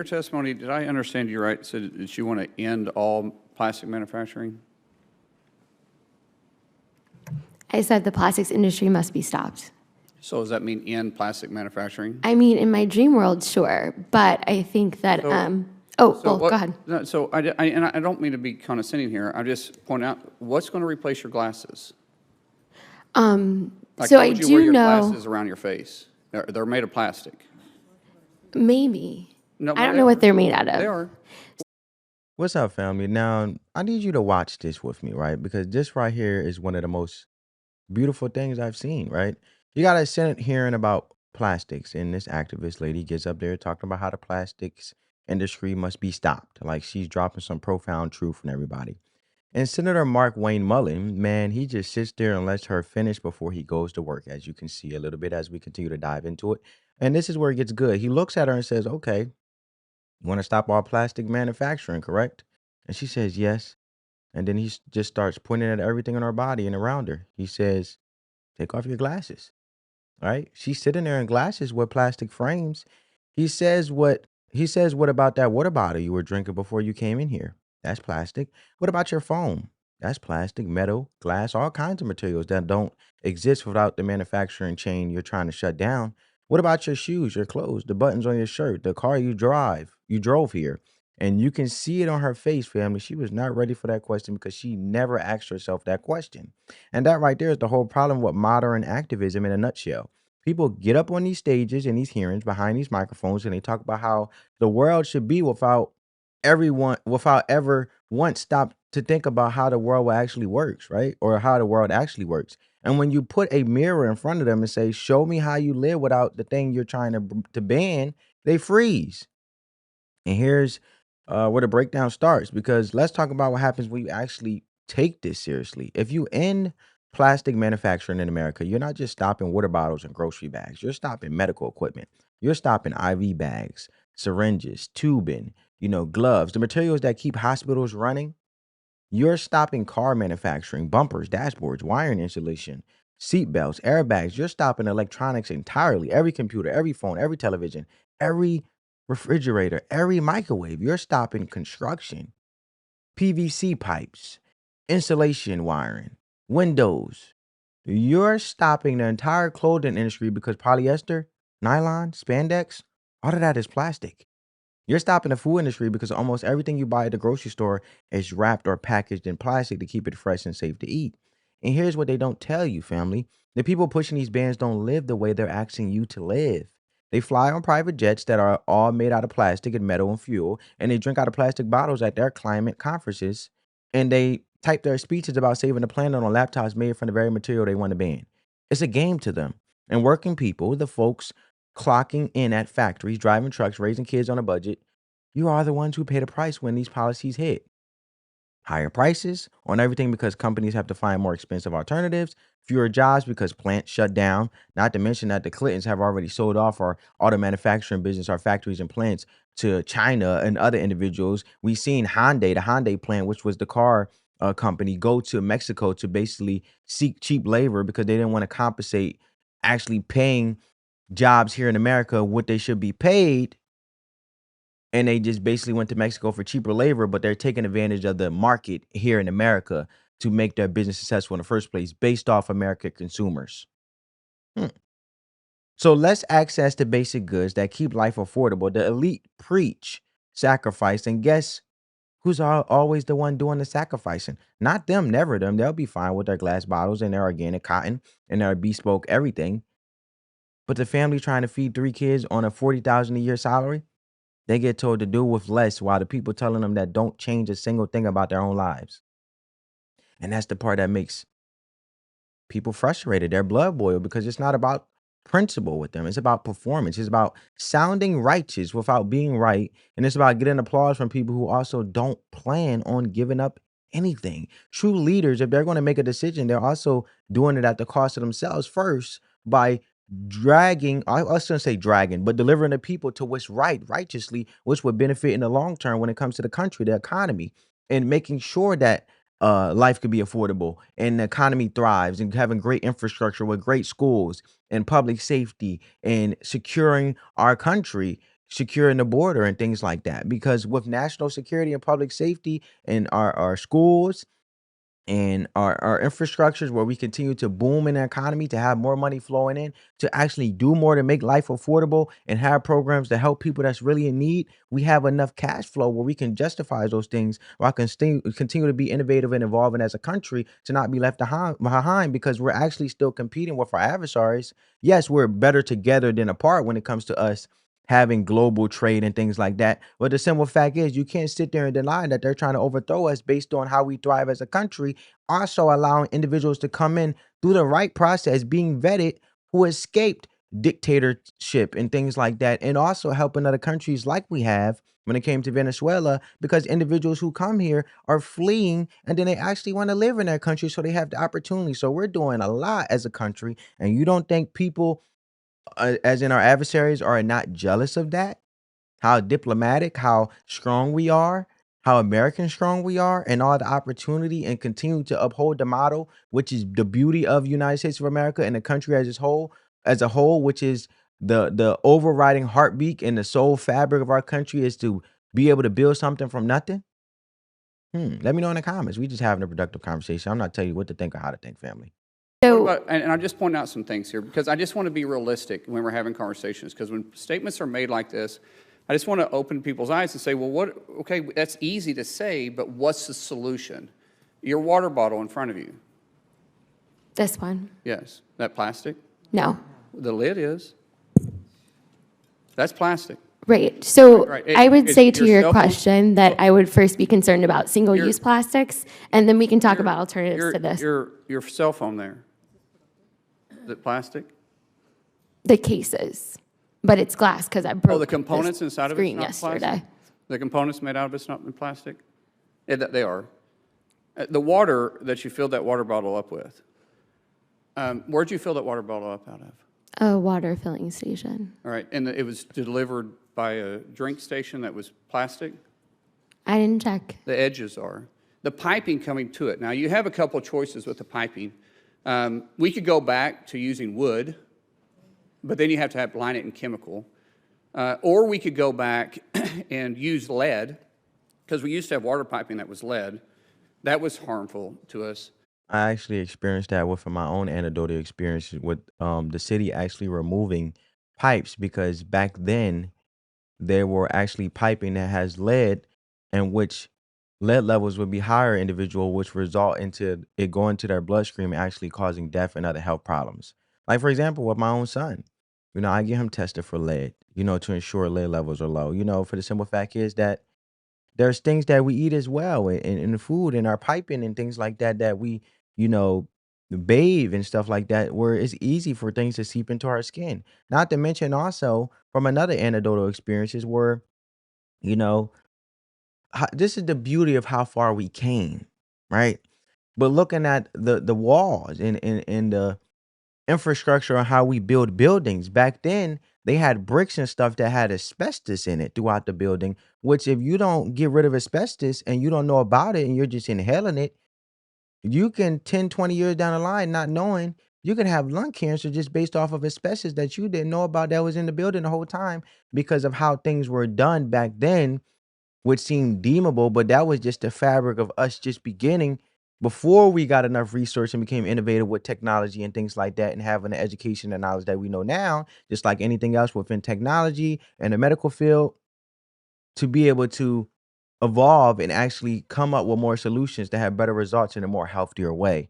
Your testimony, did I understand you right, said that you want to end all plastic manufacturing? I said the plastics industry must be stopped. So does that mean end plastic manufacturing? I mean, in my dream world, sure, but I think that, go ahead. No, so and I don't mean to be condescending here. I just point out, what's going to replace your glasses? Like, So how I would you wear do your know, glasses around your face? They're made of plastic. maybe. No, I don't they know are. what they're made out They of. are. What's up, family? Now, I need you to watch this with me, right? Because this right here is one of the most beautiful things I've seen, right? You got a Senate hearing about plastics, and this activist lady gets up there talking about how the plastics industry must be stopped. Like she's dropping some profound truth on everybody. And Senator Markwayne Mullin, man, he just sits there and lets her finish before he goes to work, as you can see a little bit as we continue to dive into it. And this is where it gets good. He looks at her and says, okay, you want to stop all plastic manufacturing, correct? And she says, yes. And then just starts pointing at everything in her body and around her. He says, take off your glasses. All right. She's sitting there in glasses with plastic frames. He says, what about that water bottle you were drinking before you came in here? That's plastic. What about your phone? That's plastic, metal, glass, all kinds of materials that don't exist without the manufacturing chain you're trying to shut down. What about your shoes, your clothes, the buttons on your shirt, the car you drove here? And you can see it on her face, family. She was not ready for that question because she never asked herself that question. And that right there is the whole problem with modern activism in a nutshell. People get up on these stages and these hearings behind these microphones and they talk about how the world should be without ever once stopped to think about how the world actually works, right? Or how the world actually works. And when you put a mirror in front of them and say, show me how you live without the thing you're trying to ban, they freeze. And here's where the breakdown starts, because let's talk about what happens when you actually take this seriously. If you end plastic manufacturing in America, you're not just stopping water bottles and grocery bags, you're stopping medical equipment, you're stopping IV bags, syringes, tubing, gloves, the materials that keep hospitals running. You're stopping car manufacturing, bumpers, dashboards, wiring insulation, seat belts, airbags. You're stopping electronics entirely. Every computer, every phone, every television, every refrigerator, every microwave. You're stopping construction, PVC pipes, insulation wiring, windows. You're stopping the entire clothing industry because polyester, nylon, spandex, all of that is plastic. You're stopping the food industry because almost everything you buy at the grocery store is wrapped or packaged in plastic to keep it fresh and safe to eat. And here's what they don't tell you, family. The people pushing these bans don't live the way they're asking you to live. They fly on private jets that are all made out of plastic and metal and fuel, and they drink out of plastic bottles at their climate conferences, and they type their speeches about saving the planet on laptops made from the very material they want to ban. It's a game to them. And working people, the folks clocking in at factories, driving trucks, raising kids on a budget, you are the ones who pay the price when these policies hit. Higher prices on everything because companies have to find more expensive alternatives, fewer jobs because plants shut down, not to mention that the Clintons have already sold off our auto manufacturing business, our factories and plants to China and other individuals. We've seen Hyundai, the Hyundai plant, which was the car company, go to Mexico to basically seek cheap labor because they didn't want to compensate actually paying jobs here in America what they should be paid, and they just basically went to Mexico for cheaper labor, but they're taking advantage of the market here in America to make their business successful in the first place based off American consumers. Hmm. So let's access the basic goods that keep life affordable. The elite preach sacrifice, and guess who's always the one doing the sacrificing? Not them, never them. They'll be fine with their glass bottles and their organic cotton and their bespoke everything. But the family trying to feed 3 kids on a $40,000 a year salary, they get told to do with less while the people telling them that don't change a single thing about their own lives. And that's the part that makes people frustrated. Their blood boil because it's not about principle with them. It's about performance. It's about sounding righteous without being right. And it's about getting applause from people who also don't plan on giving up anything. True leaders, if they're going to make a decision, they're also doing it at the cost of themselves first by dragging, I was going to say dragging, but delivering the people to what's right, righteously, which would benefit in the long term when it comes to the country, the economy, and making sure that life could be affordable and the economy thrives, and having great infrastructure with great schools and public safety and securing our country securing the border and things like that. Because with national security and public safety in our schools and our infrastructures where we continue to boom in the economy, to have more money flowing in, to actually do more to make life affordable and have programs to help people that's really in need, we have enough cash flow where we can justify those things, or I can continue to be innovative and evolving as a country to not be left behind because we're actually still competing with our adversaries. Yes, we're better together than apart when it comes to us having global trade and things like that. But the simple fact is, you can't sit there and deny that they're trying to overthrow us based on how we thrive as a country, also allowing individuals to come in through the right process, being vetted, who escaped dictatorship and things like that, and also helping other countries like we have when it came to Venezuela, because individuals who come here are fleeing and then they actually want to live in their country, so they have the opportunity. So we're doing a lot as a country, and you don't think people, as in our adversaries, are not jealous of that? How diplomatic, how strong we are, how American strong we are, and all the opportunity and continue to uphold the model, which is the beauty of United States of America and the country as a whole, which is the overriding heartbeat and the soul fabric of our country is to be able to build something from nothing. Let me know in the comments. We just having a productive conversation. I'm not telling you what to think or how to think, family. What So, about, and I'll just point out some things here, because I just want to be realistic when we're having conversations, because when statements are made like this, I just want to open people's eyes and say, well, okay, that's easy to say, but what's the solution? Your water bottle in front of you. this one, Yes. That plastic? no. The lid is. That's plastic. Right. So Right. I would It's say to your your cell phone- question that I would first be concerned about single-use plastics, and then we can talk about alternatives Your- to this. Your cell phone there. Is it plastic? The cases, but it's glass because I broke Oh, the components this inside of it's screen not yesterday. plastic? The components made out of it's not in plastic? Yeah, they are. The water that you filled that water bottle up with, where'd you fill that water bottle up out of? A water filling station. All right, and it was delivered by a drink station that was plastic? I didn't check. The edges are. The piping coming to it. Now, you have a couple choices with the piping. We could go back to using wood, but then you have to line it in chemical. Or we could go back and use lead, because we used to have water piping that was lead. That was harmful to us. I actually experienced that with my own anecdotal experience with the city actually removing pipes, because back then there were actually piping that has lead, and which lead levels would be higher in individual, which result into it going to their bloodstream and actually causing death and other health problems. Like, for example, with my own son, I get him tested for lead, to ensure lead levels are low. For the simple fact is that there's things that we eat as well in the food and our piping and things like that that we, you know, bathe and stuff like that, where it's easy for things to seep into our skin. Not to mention also from another anecdotal experiences where, you know, this is the beauty of how far we came, right? But looking at the walls and the infrastructure on how we build buildings. Back then, they had bricks and stuff that had asbestos in it throughout the building, which if you don't get rid of asbestos and you don't know about it and you're just inhaling it, you can 10, 20 years down the line, not knowing, you can have lung cancer just based off of asbestos that you didn't know about that was in the building the whole time because of how things were done back then, which seemed deemable, but that was just the fabric of us just beginning before we got enough research and became innovative with technology and things like that and having the education and knowledge that we know now, just like anything else within technology and the medical field, to be able to evolve and actually come up with more solutions to have better results in a more healthier way,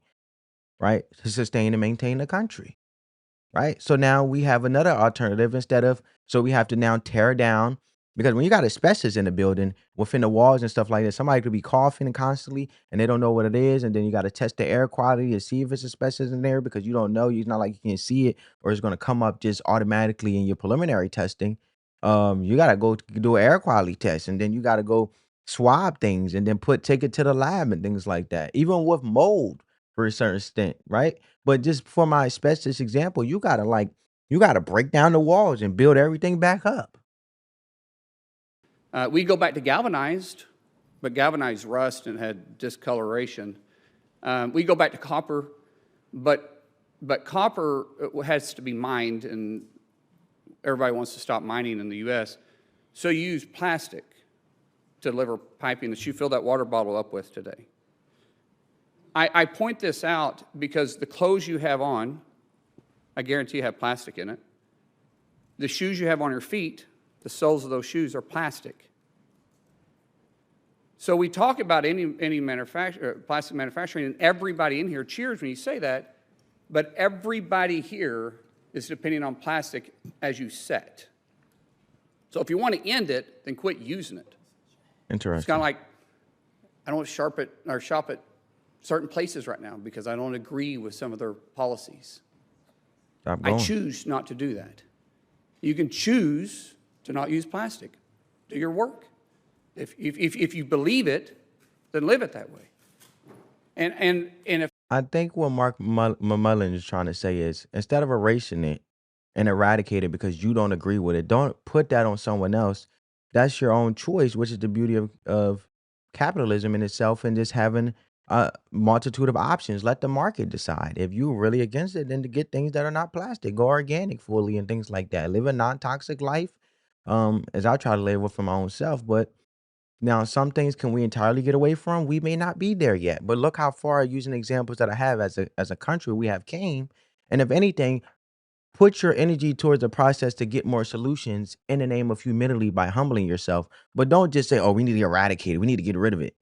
right? To sustain and maintain the country. Right? So now we have another alternative so we have to now tear down, because when you got asbestos in the building, within the walls and stuff like that, somebody could be coughing constantly and they don't know what it is. And then you got to test the air quality to see if it's asbestos in there because you don't know. It's not like you can see it or it's going to come up just automatically in your preliminary testing. You got to go do an air quality test, and then you got to go swab things and then take it to the lab and things like that. Even with mold for a certain extent, right? But just for my asbestos example, you gotta break down the walls and build everything back up. We go back to galvanized, but galvanized rust and had discoloration. We go back to copper, but copper has to be mined, and everybody wants to stop mining in the U.S. So you use plastic to deliver piping that you fill that water bottle up with today. I point this out because the clothes you have on, I guarantee you have plastic in it. The shoes you have on your feet, the soles of those shoes are plastic. So we talk about any plastic manufacturing, and everybody in here cheers when you say that, but everybody here is depending on plastic as you set. So if you want to end it, then quit using it. Interesting. It's kind of like, I don't shop at certain places right now because I don't agree with some of their policies. Stop I going. choose not to do that. You can choose to not use plastic. Do your work. If you believe it, then live it that way. And if I think what Mark Mullin is trying to say is, instead of erasing it and eradicate it because you don't agree with it, don't put that on someone else. That's your own choice, which is the beauty of capitalism in itself, and just having a multitude of options. Let the market decide. If you're really against it, then to get things that are not plastic, go organic fully and things like that. Live a non-toxic life, as I try to live with for my own self. But now, some things can we entirely get away from? We may not be there yet, but look how far, using examples that I have as a country, we have came. And if anything, put your energy towards the process to get more solutions in the name of humility by humbling yourself. But don't just say, "Oh, we need to eradicate it. We need to get rid of it."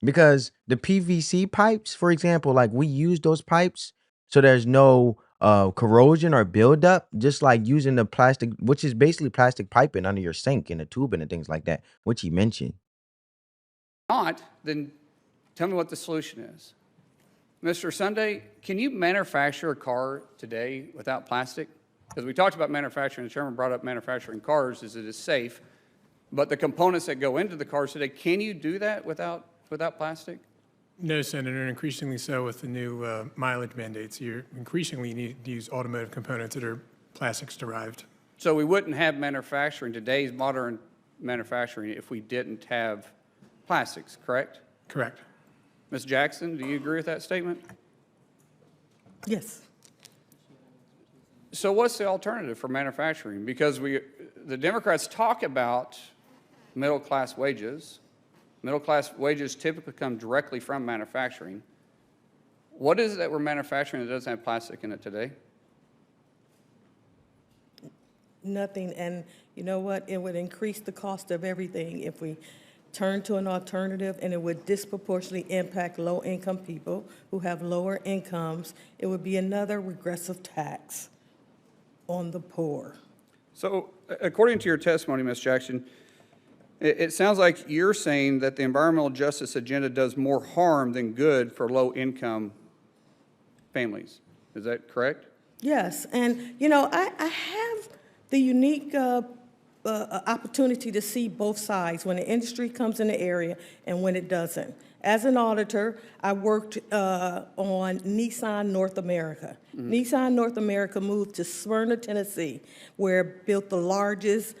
Because the PVC pipes, for example, like we use those pipes so there's no corrosion or buildup, just like using the plastic, which is basically plastic piping under your sink and the tubing and things like that, which he mentioned. not, then tell me what the solution is. Mr. Sunday, can you manufacture a car today without plastic? Because we talked about manufacturing, the chairman brought up manufacturing cars as it is safe, but the components that go into the cars today, can you do that without plastic? No, Senator, and increasingly so with the new mileage mandates. You increasingly need to use automotive components that are plastics derived. So we wouldn't have manufacturing, today's modern manufacturing, if we didn't have plastics, correct? Correct. Ms. Jackson, do you agree with that statement? Yes. So what's the alternative for manufacturing? Because the Democrats talk about middle-class wages. Middle-class wages typically come directly from manufacturing. What is it that we're manufacturing that doesn't have plastic in it today? Nothing. And you know what? It would increase the cost of everything if we turn to an alternative, and it would disproportionately impact low-income people who have lower incomes. It would be another regressive tax on the poor. So according to your testimony, Ms. Jackson, it sounds like you're saying that the environmental justice agenda does more harm than good for low-income families. Is that correct? Yes, and you know, I have the unique opportunity to see both sides when the industry comes in the area and when it doesn't. As an auditor, I worked on Nissan North America. Nissan North America moved to Smyrna, Tennessee, where it built the largest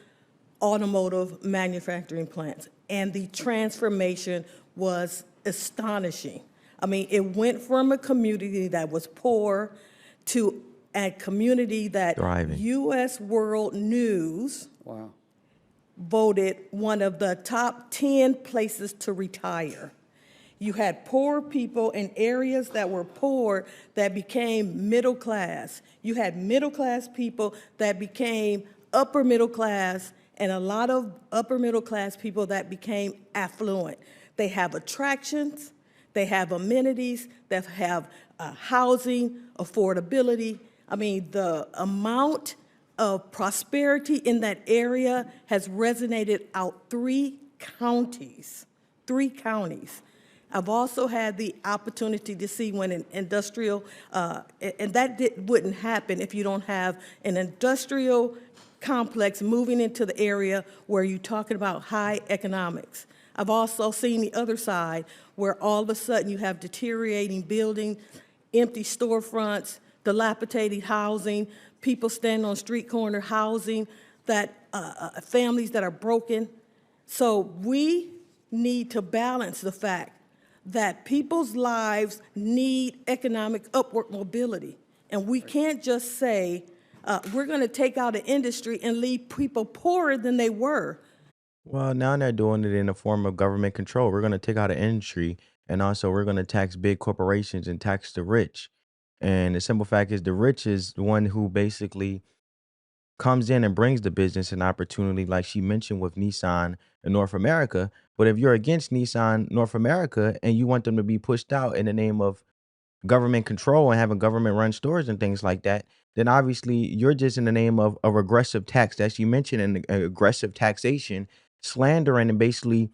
automotive manufacturing plants, and the transformation was astonishing. I mean, it went from a community that was poor to a community that Thriving. U.S. World News Wow. voted one of the top 10 places to retire. You had poor people in areas that were poor that became middle class. You had middle class people that became upper middle class, and a lot of upper middle class people that became affluent. They have attractions, they have amenities, they have housing, affordability. I mean, the amount of prosperity in that area has resonated out three counties. I've also had the opportunity to see when an industrial, and that wouldn't happen if you don't have an industrial complex moving into the area where you're talking about high economics. I've also seen the other side where all of a sudden you have deteriorating buildings, empty storefronts, dilapidated housing, people standing on street corner housing, that families that are broken. So we need to balance the fact that people's lives need economic upward mobility. And we can't just say We're going to take out an industry and leave people poorer than they were. Well, now they're doing it in the form of government control. We're going to take out an industry, and also we're going to tax big corporations and tax the rich. And the simple fact is, the rich is the one who basically comes in and brings the business and opportunity, like she mentioned with Nissan in North America. But if you're against Nissan North America and you want them to be pushed out in the name of government control and having government run stores and things like that, then obviously you're just in the name of a regressive tax, as you mentioned, and aggressive taxation, slandering and basically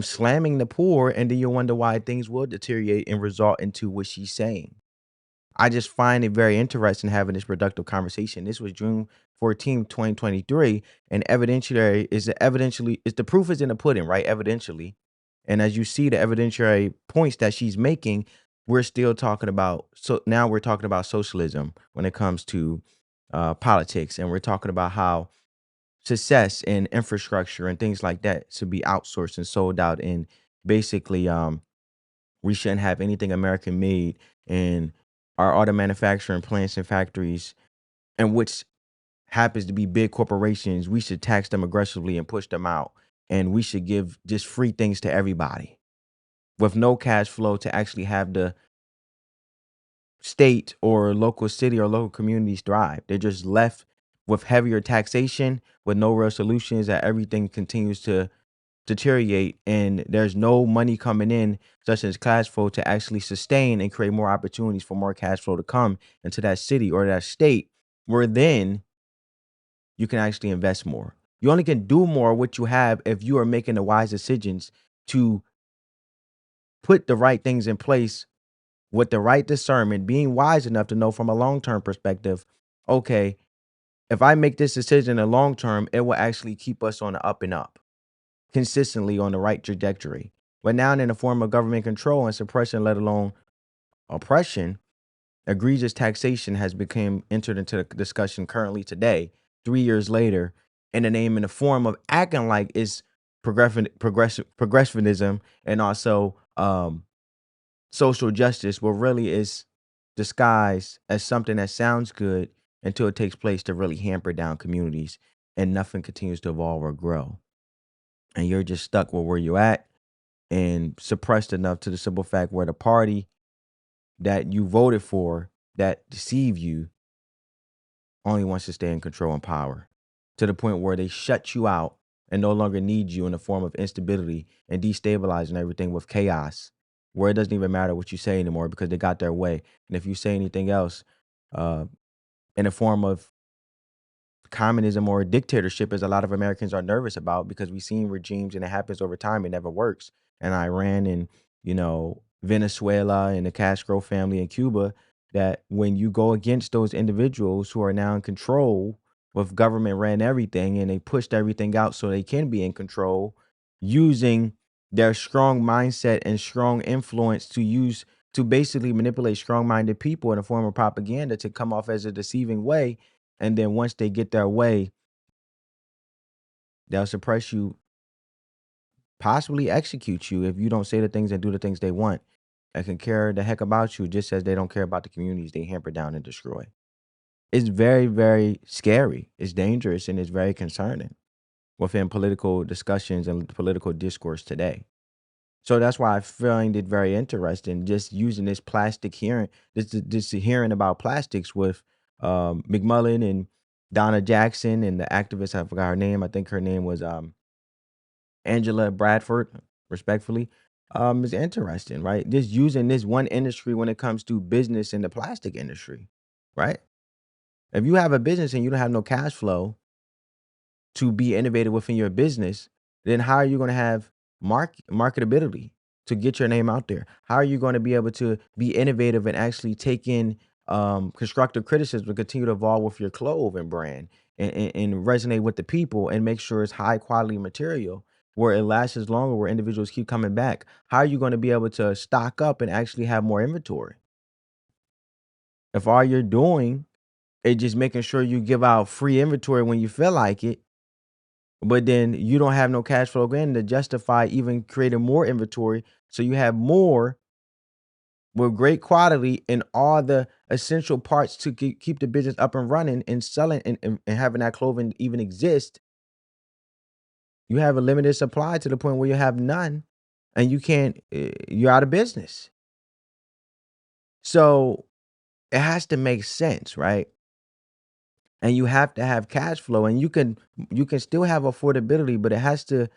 slamming the poor. And then you wonder why things will deteriorate and result into what she's saying. I just find it very interesting having this productive conversation. This was June 14th, 2023, and evidentially is the proof is in the pudding, right? Evidentially. And as you see the evidentiary points that she's making, we're still talking about, so now we're talking about socialism when it comes to politics, and we're talking about how success and infrastructure and things like that should be outsourced and sold out, and basically we shouldn't have anything American made in our auto manufacturing plants and factories, and which happens to be big corporations. We should tax them aggressively and push them out. And we should give just free things to everybody with no cash flow to actually have the state or local city or local communities thrive. They're just left with heavier taxation with no real solutions, that everything continues to deteriorate, and there's no money coming in, such as cash flow, to actually sustain and create more opportunities for more cash flow to come into that city or that state, where then you can actually invest more. You only can do more what you have if you are making the wise decisions to put the right things in place with the right discernment, being wise enough to know from a long-term perspective, okay, if I make this decision in the long term, it will actually keep us on the up and up, consistently on the right trajectory. But now, in the form of government control and suppression, let alone oppression, egregious taxation has become entered into the discussion currently today, 3 years later, in the name and the form of acting like it's progressivism and also social justice, what really is disguised as something that sounds good until it takes place to really hamper down communities, and nothing continues to evolve or grow. And you're just stuck with where you're at and suppressed enough to the simple fact where the party that you voted for that deceive you only wants to stay in control and power, to the point where they shut you out and no longer need you in the form of instability and destabilizing everything with chaos, where it doesn't even matter what you say anymore because they got their way. And if you say anything else uh, in the form of communism or dictatorship, as a lot of Americans are nervous about, because we've seen regimes and it happens over time, it never works. And Iran and, Venezuela and the Castro family in Cuba, that when you go against those individuals who are now in control, with government ran everything and they pushed everything out so they can be in control, using their strong mindset and strong influence to basically manipulate strong-minded people in a form of propaganda to come off as a deceiving way. And then once they get their way, they'll suppress you, possibly execute you if you don't say the things and do the things they want. They can care the heck about you, just as they don't care about the communities they hamper down and destroy. It's very, very scary. It's dangerous, and it's very concerning within political discussions and political discourse today. So that's why I find it very interesting just using this plastic hearing, this hearing about plastics with McMullen and Donna Jackson and the activist. I forgot her name. I think her name was Angela Bradford, respectfully. Is interesting, right? Just using this one industry when it comes to business in the plastic industry, right? If you have a business and you don't have no cash flow to be innovative within your business, then how are you going to have marketability to get your name out there? How are you going to be able to be innovative and actually take in constructive criticism to continue to evolve with your clothing brand, and resonate with the people and make sure it's high quality material where it lasts longer, where individuals keep coming back? How are you going to be able to stock up and actually have more inventory if all you're doing is just making sure you give out free inventory when you feel like it, but then you don't have no cash flow again to justify even creating more inventory, so you have more with great quality and all the essential parts to keep the business up and running and selling and having that clothing even exist, you have a limited supply to the point where you have none and you can't, you're out of business. So it has to make sense, right? And you have to have cash flow, and you can still have affordability, but it has to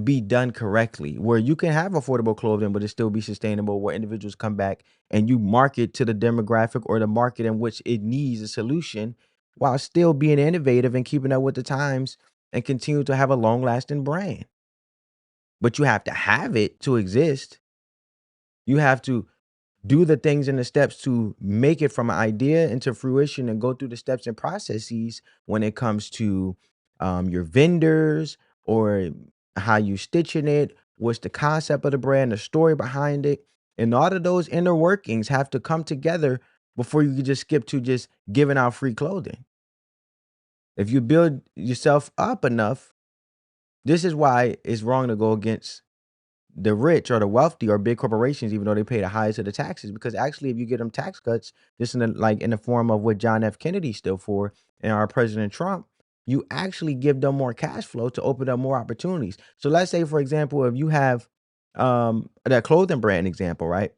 be done correctly, where you can have affordable clothing, but it still be sustainable, where individuals come back and you market to the demographic or the market in which it needs a solution while still being innovative and keeping up with the times and continue to have a long lasting brand. But you have to have it to exist. You have to do the things and the steps to make it from an idea into fruition and go through the steps and processes when it comes to your vendors or how you stitching it, what's the concept of the brand, the story behind it. And all of those inner workings have to come together before you can just skip to just giving out free clothing. If you build yourself up enough, this is why it's wrong to go against the rich or the wealthy or big corporations, even though they pay the highest of the taxes, because actually, if you get them tax cuts, just in the form of what John F. Kennedy stood for and our President Trump, you actually give them more cash flow to open up more opportunities. So let's say, for example, if you have that clothing brand example, right?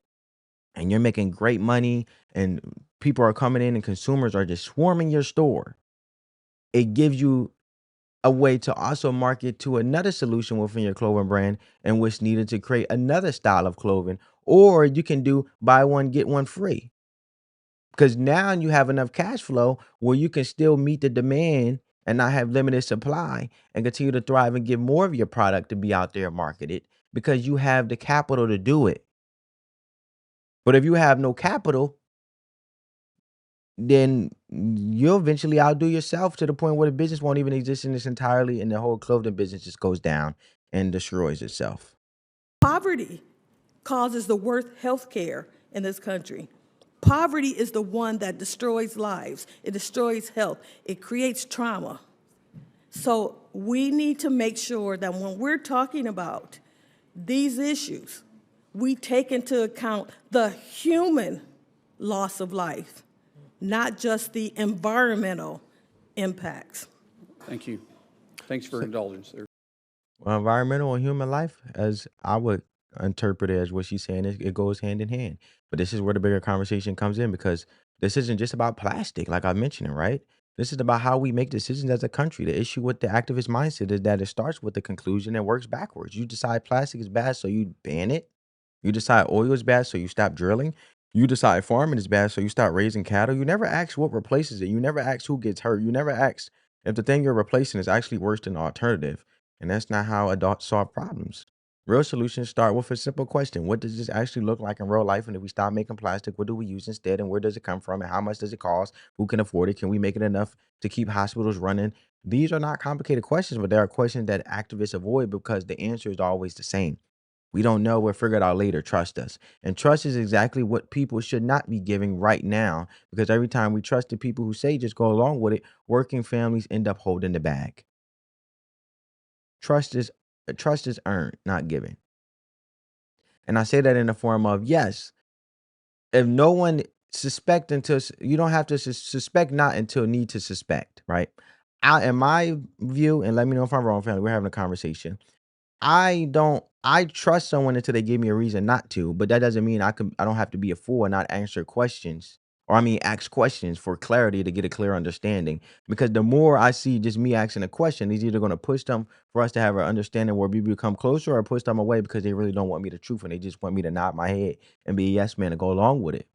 And you're making great money and people are coming in and consumers are just swarming your store. It gives you a way to also market to another solution within your clothing brand and what's needed to create another style of clothing. Or you can do buy one, get one free. Because now you have enough cash flow where you can still meet the demand and not have limited supply and continue to thrive and get more of your product to be out there marketed because you have the capital to do it. But if you have no capital, then you'll eventually outdo yourself to the point where the business won't even exist in its entirely and the whole clothing business just goes down and destroys itself. Poverty causes the worst health care in this country. Poverty is the one that destroys lives. It destroys health. It creates trauma. So we need to make sure that when we're talking about these issues, we take into account the human loss of life, not just the environmental impacts. Thank you. Thanks for indulgence there. Well, environmental and human life, as I would interpret it as what she's saying, it goes hand in hand. But this is where the bigger conversation comes in because this isn't just about plastic, like I mentioned, right? This is about how we make decisions as a country. The issue with the activist mindset is that it starts with the conclusion and works backwards. You decide plastic is bad, so you ban it. You decide oil is bad, so you stop drilling. You decide farming is bad, so you start raising cattle. You never ask what replaces it. You never ask who gets hurt. You never ask if the thing you're replacing is actually worse than the alternative. And that's not how adults solve problems. Real solutions start with a simple question. What does this actually look like in real life? And if we stop making plastic, what do we use instead? And where does it come from? And how much does it cost? Who can afford it? Can we make it enough to keep hospitals running? These are not complicated questions, but they are questions that activists avoid because the answer is always the same. We don't know. We'll figure it out later. Trust us. And trust is exactly what people should not be giving right now because every time we trust the people who say just go along with it, working families end up holding the bag. Trust is earned, not given. And I say that in the form of yes, if no one suspect until you don't have to suspect not until need to suspect, right? In my view, and let me know if I'm wrong, family. We're having a conversation. I trust someone until they give me a reason not to, but that doesn't mean I don't have to be a fool and not answer questions. Or I mean ask questions for clarity to get a clear understanding. Because the more I see just me asking a question, it's either going to push them for us to have an understanding where we become closer or push them away because they really don't want me the truth and they just want me to nod my head and be a yes man and go along with it.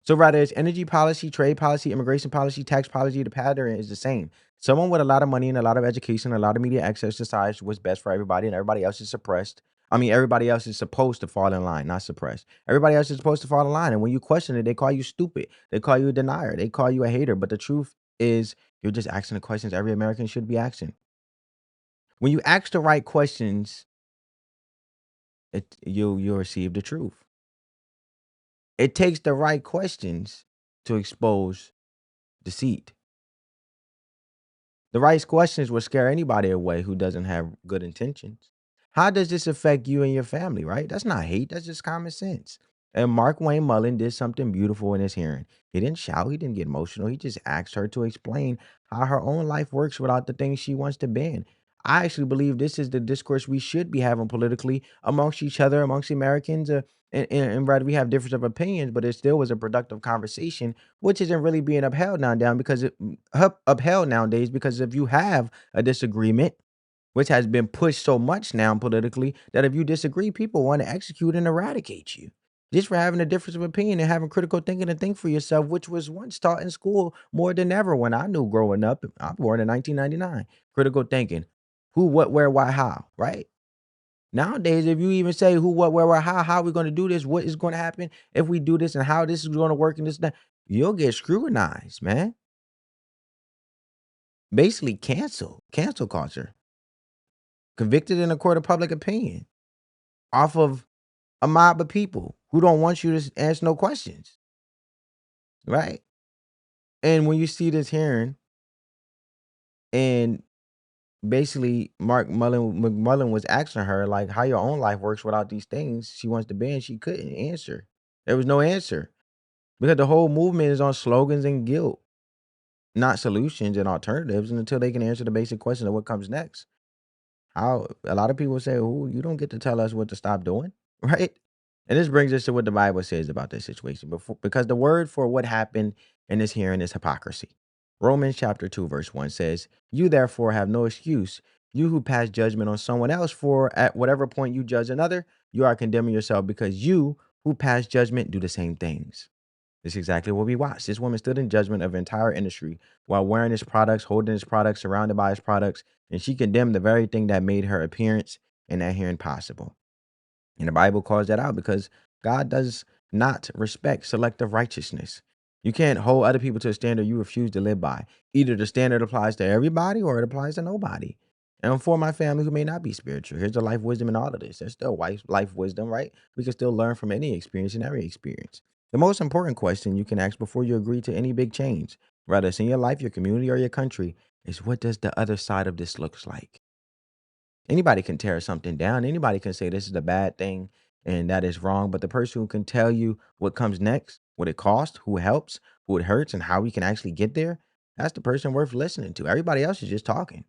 So rather it's energy policy, trade policy, immigration policy, tax policy, the pattern is the same. Someone with a lot of money and a lot of education, a lot of media access decides what's best for everybody, and everybody else is suppressed. I mean, everybody else is supposed to fall in line, not suppressed. Everybody else is supposed to fall in line. And when you question it, they call you stupid. They call you a denier. They call you a hater. But the truth is you're just asking the questions every American should be asking. When you ask the right questions, you'll receive the truth. It takes the right questions to expose deceit. The right questions will scare anybody away who doesn't have good intentions. How does this affect you and your family, right? That's not hate, that's just common sense. And Markwayne Mullin did something beautiful in his hearing. He didn't shout, he didn't get emotional. He just asked her to explain how her own life works without the things she wants to ban. I actually believe this is the discourse we should be having politically amongst each other, amongst Americans. And rather we have difference of opinions, but it still was a productive conversation, which isn't really being upheld nowadays upheld nowadays, because if you have a disagreement, which has been pushed so much now politically, that if you disagree, people want to execute and eradicate you just for having a difference of opinion and having critical thinking and think for yourself, which was once taught in school more than ever. When I knew growing up, I'm born in 1999, critical thinking, who, what, where, why, how, right? Nowadays, if you even say who, what, where, why, how are we going to do this? What is going to happen if we do this and how this is going to work and this and that, you'll get scrutinized, man. Basically cancel culture, convicted in a court of public opinion off of a mob of people who don't want you to answer no questions, right? And when you see this hearing, and basically McMullen was asking her like how your own life works without these things she wants to ban, she couldn't answer. There was no answer because the whole movement is on slogans and guilt, not solutions and alternatives. And until they can answer the basic question of what comes next, how a lot of people say, "Oh, you don't get to tell us what to stop doing," right? And this brings us to what the Bible says about this situation. Because the word for what happened in this hearing is hypocrisy. Romans chapter 2, verse 1 says, "You therefore have no excuse, you who pass judgment on someone else, for at whatever point you judge another, you are condemning yourself, because you who pass judgment do the same things." This is exactly what we watched. This woman stood in judgment of an entire industry while wearing his products, holding his products, surrounded by his products, and she condemned the very thing that made her appearance and that hearing possible. And the Bible calls that out because God does not respect selective righteousness. You can't hold other people to a standard you refuse to live by. Either the standard applies to everybody or it applies to nobody. And for my family who may not be spiritual, here's the life wisdom in all of this. There's still life wisdom, right? We can still learn from any experience and every experience. The most important question you can ask before you agree to any big change, whether it's in your life, your community, or your country, is what does the other side of this looks like? Anybody can tear something down. Anybody can say this is a bad thing and that is wrong. But the person who can tell you what comes next, what it costs, who helps, who it hurts, and how we can actually get there, that's the person worth listening to. Everybody else is just talking.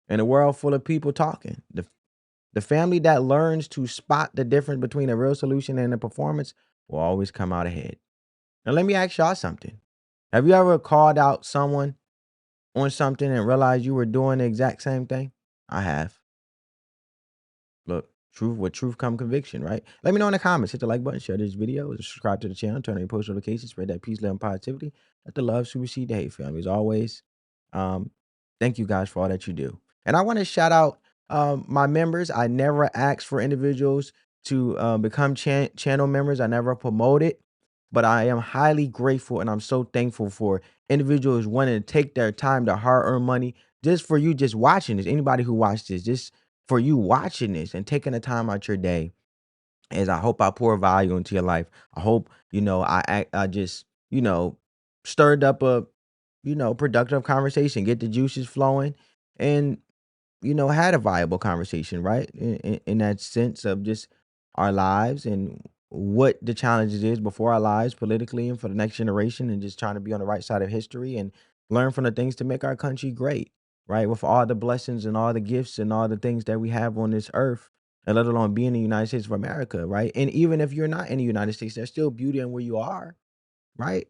In a world full of people talking, the family that learns to spot the difference between a real solution and a performance will always come out ahead. Now, let me ask y'all something. Have you ever called out someone on something and realized you were doing the exact same thing? I have. Look, with truth come conviction, right? Let me know in the comments. Hit the like button, share this video, subscribe to the channel, turn on your post notifications, spread that peace, love, and positivity. Let the love supersede the hate, family. As always, thank you guys for all that you do. And I want to shout out my members. I never asked for individuals to become channel members. I never promote it, but I am highly grateful and I'm so thankful for individuals wanting to take their time, their hard-earned money, just for you just watching this. Anybody who watched this, just for you watching this and taking the time out your day, as I hope I pour value into your life. I hope, I just, stirred up a, productive conversation, get the juices flowing, and, had a viable conversation, right? In that sense of just our lives and what the challenges is before our lives politically and for the next generation, and just trying to be on the right side of history and learn from the things to make our country great, right? With all the blessings and all the gifts and all the things that we have on this earth, and let alone being in the United States of America, right? And even if you're not in the United States, there's still beauty in where you are, right?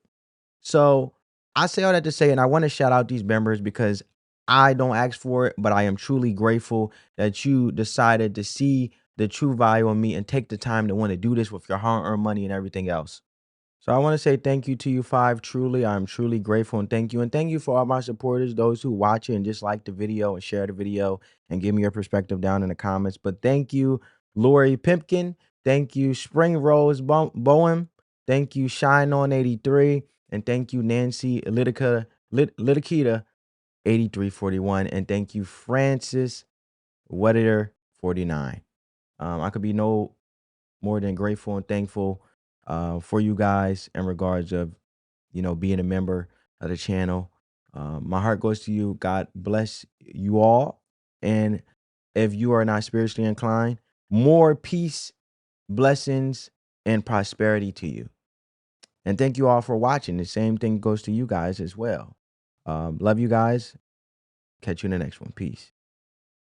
So I say all that to say, and I want to shout out these members because I don't ask for it, but I am truly grateful that you decided to see the true value in me and take the time to want to do this with your hard-earned money and everything else. So I want to say thank you to you five. Truly, I'm truly grateful and thank you. And thank you for all my supporters, those who watch it and just like the video and share the video and give me your perspective down in the comments. But thank you, Lori Pimpkin. Thank you, Spring Rose Bowen. Thank you, Shine On 83. And thank you, Nancy Litikita 8341. And thank you, Francis Wetter 49. I could be no more than grateful and thankful for you guys in regards of, being a member of the channel. My heart goes to you. God bless you all. And if you are not spiritually inclined, more peace, blessings, and prosperity to you. And thank you all for watching. The same thing goes to you guys as well. Love you guys. Catch you in the next one. Peace.